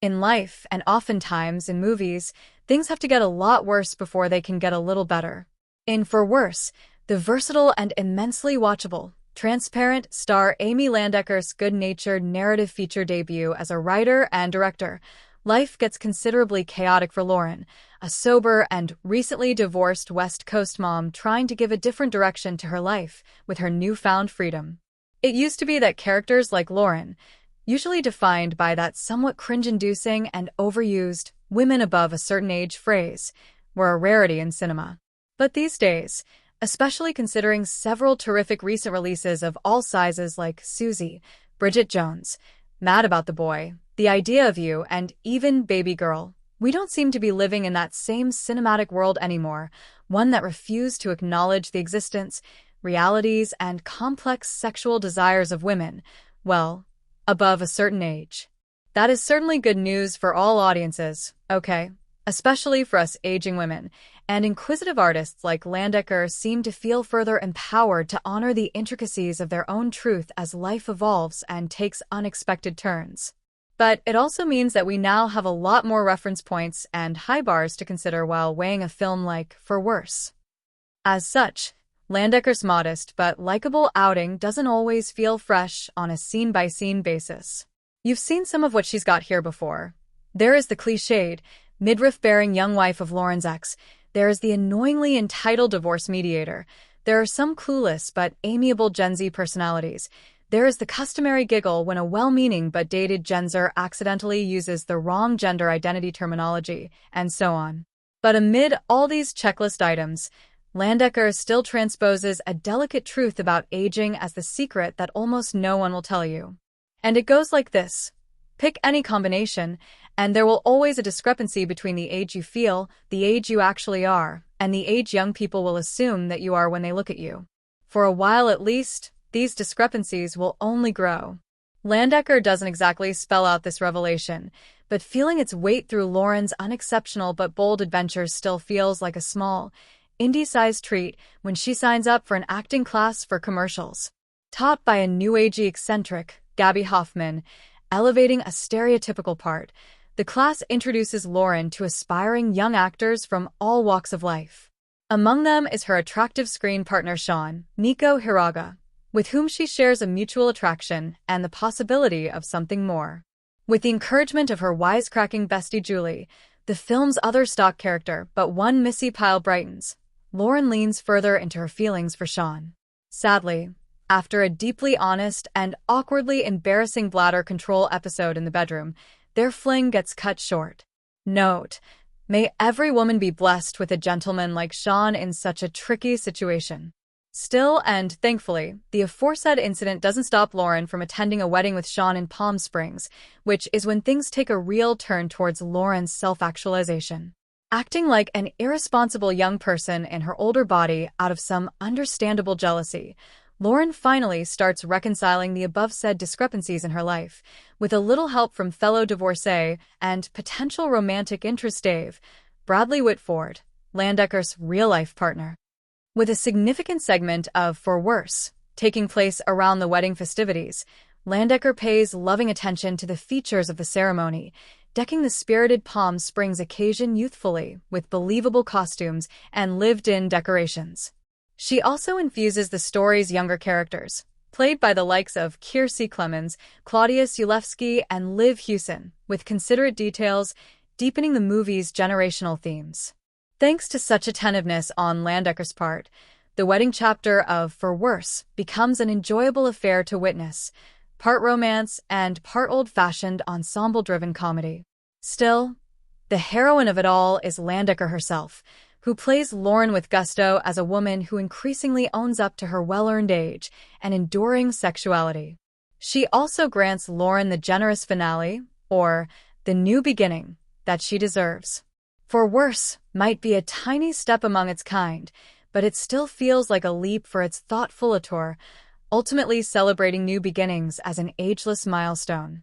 In life, and oftentimes in movies, things have to get a lot worse before they can get a little better. In For Worse, the versatile and immensely watchable, transparent star Amy Landecker's good-natured narrative feature debut as a writer and director, life gets considerably chaotic for Lauren, a sober and recently divorced West Coast mom trying to give a different direction to her life with her newfound freedom. It used to be that characters like Lauren, usually defined by that somewhat cringe-inducing and overused women above a certain age phrase, were a rarity in cinema. But these days, especially considering several terrific recent releases of all sizes like Susie, Bridget Jones, Mad About the Boy, The Idea of You, and even Baby Girl, we don't seem to be living in that same cinematic world anymore, one that refused to acknowledge the existence, realities, and complex sexual desires of women, well, above a certain age. That is certainly good news for all audiences, okay? Especially for us aging women, and inquisitive artists like Landecker seem to feel further empowered to honor the intricacies of their own truth as life evolves and takes unexpected turns. But it also means that we now have a lot more reference points and high bars to consider while weighing a film like For Worse. As such, Landecker's modest but likable outing doesn't always feel fresh on a scene-by-scene basis. You've seen some of what she's got here before. There is the cliched, midriff-bearing young wife of Lauren's ex. There is the annoyingly entitled divorce mediator. There are some clueless but amiable Gen Z personalities. There is the customary giggle when a well-meaning but dated Gen Zer accidentally uses the wrong gender identity terminology, and so on. But amid all these checklist items, Landecker still transposes a delicate truth about aging as the secret that almost no one will tell you. And it goes like this. Pick any combination, and there will always a discrepancy between the age you feel, the age you actually are, and the age young people will assume that you are when they look at you. For a while at least, these discrepancies will only grow. Landecker doesn't exactly spell out this revelation, but feeling its weight through Lauren's unexceptional but bold adventures still feels like a small, indie-sized treat when she signs up for an acting class for commercials. Taught by a new-agey eccentric, Gabby Hoffman, elevating a stereotypical part, the class introduces Lauren to aspiring young actors from all walks of life. Among them is her attractive screen partner Sean, Nico Hiraga, with whom she shares a mutual attraction and the possibility of something more. With the encouragement of her wisecracking bestie Julie, the film's other stock character but one Missy Pyle brightens, Lauren leans further into her feelings for Sean. Sadly, after a deeply honest and awkwardly embarrassing bladder control episode in the bedroom, their fling gets cut short. Note: may every woman be blessed with a gentleman like Sean in such a tricky situation. Still, and thankfully, the aforesaid incident doesn't stop Lauren from attending a wedding with Sean in Palm Springs, which is when things take a real turn towards Lauren's self-actualization. Acting like an irresponsible young person in her older body out of some understandable jealousy, Lauren finally starts reconciling the above-said discrepancies in her life, with a little help from fellow divorcee and potential romantic interest Dave, Bradley Whitford, Landecker's real-life partner. With a significant segment of For Worse taking place around the wedding festivities, Landecker pays loving attention to the features of the ceremony, decking the spirited Palm Springs occasion youthfully with believable costumes and lived-in decorations. She also infuses the story's younger characters, played by the likes of Kiersey Clemens, Claudius Ulevsky, and Liv Hewson, with considerate details, deepening the movie's generational themes. Thanks to such attentiveness on Landecker's part, the wedding chapter of For Worse becomes an enjoyable affair to witness, part romance and part old-fashioned ensemble-driven comedy. Still, the heroine of it all is Landecker herself, who plays Lauren with gusto as a woman who increasingly owns up to her well-earned age and enduring sexuality. She also grants Lauren the generous finale, or the new beginning, that she deserves. For Worse might be a tiny step among its kind, but it still feels like a leap for its thoughtful auteur, ultimately celebrating new beginnings as an ageless milestone.